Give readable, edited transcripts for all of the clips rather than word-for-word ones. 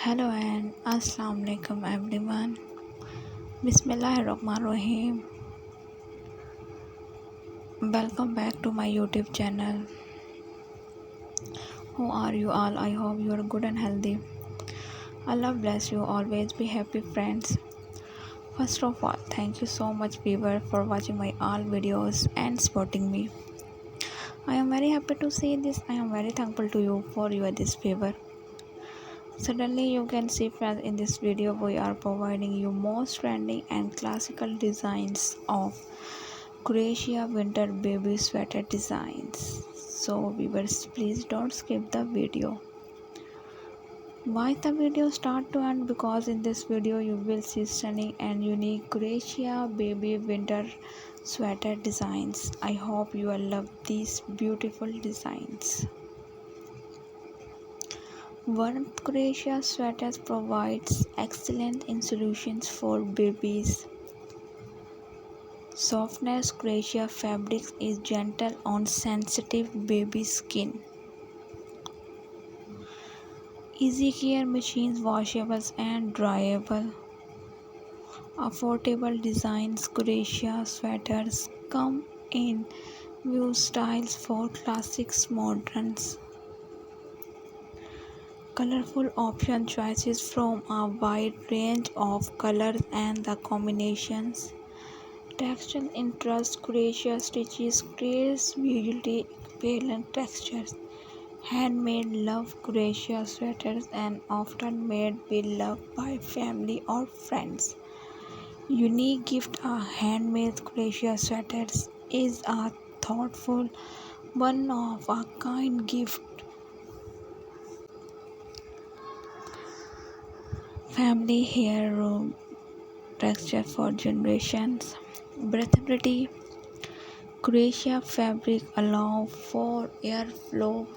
Hello and Assalamu alaikum everyone. Bismillahirrahmanirrahim. Welcome back to my YouTube channel. How are you all? I hope you are good and healthy. Allah bless you. Always be happy, friends. First of all, thank you so much, viewer, for watching my all videos and supporting me. I am very happy to see this. I am very thankful to you for your this favor. Suddenly you can see, friends, in this video we are providing you most trending and classical designs of Crochet winter baby sweater designs. So viewers, please don't skip the video. Watch the video start to end because in this video you will see stunning and unique Crochet baby winter sweater designs. I hope you will love these beautiful designs. Warmth Crochet sweaters provides excellent insulations for babies. Softness Crochet fabrics is gentle on sensitive baby skin. Easy care machines, washables and dryable. Affordable designs Crochet sweaters come in few styles for classics, moderns. Colorful option choices from a wide range of colors and the combinations. Textile interest Crochet stitches creates visually appealing textures. Handmade love Crochet sweaters and often made beloved by family or friends. Unique gift a handmade Crochet sweaters is a thoughtful, one of a kind gift. Family heirloom texture for generations. Breathability Crochet fabric allow for airflow,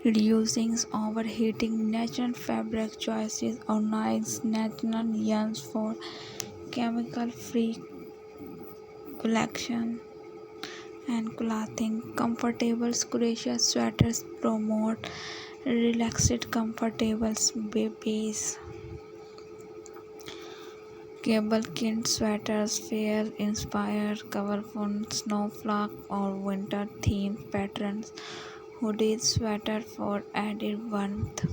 reducing overheating. Natural fabric choices organize natural yarns for chemical-free collection and clothing. Comfortable Crochet sweaters promote relaxed, comfortable babies. Cable knit sweaters fair inspire colorful snowflake or winter themed patterns. Hooded sweater for added warmth.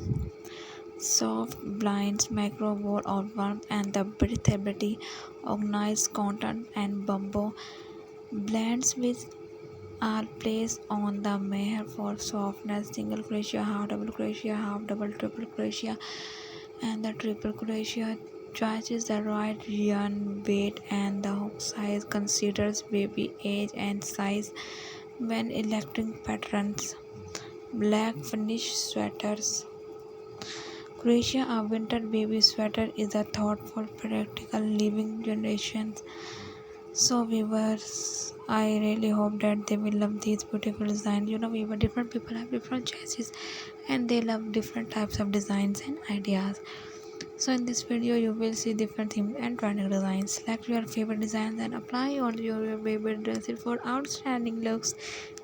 Soft blinds micro wool or warmth and the breathability. Organized cotton and bamboo blends which are placed on the mesh for softness. Single crochet, half double crochet, half double triple crochet and the triple crochet. Choices the right yarn weight and the hook size. Considers baby age and size when electing patterns. Black finish sweaters. Crochet a winter baby sweater is a thoughtful, practical living generations. So viewers, I really hope that they will love these beautiful designs. Viewer, different people have different choices and they love different types of designs and ideas. So in this video you will see different themes and trending designs. Select your favorite designs and apply all your baby dresses for outstanding looks.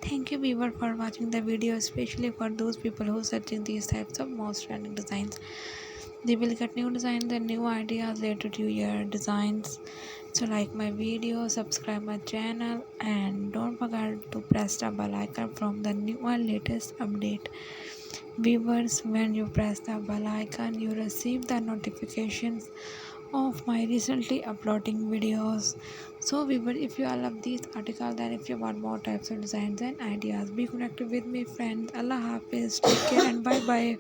Thank you viewer for watching the video, especially for those people who searching these types of most trending designs. They will get new designs and new ideas related to your designs. So like my video, subscribe my channel and don't forget to press the bell icon from the new and latest update. Viewers, when you press the bell icon, you receive the notifications of my recently uploading videos. So viewer, if you all love these articles, then if you want more types of designs and ideas, be connected with me, friends. Allah Hafiz, take care and bye bye.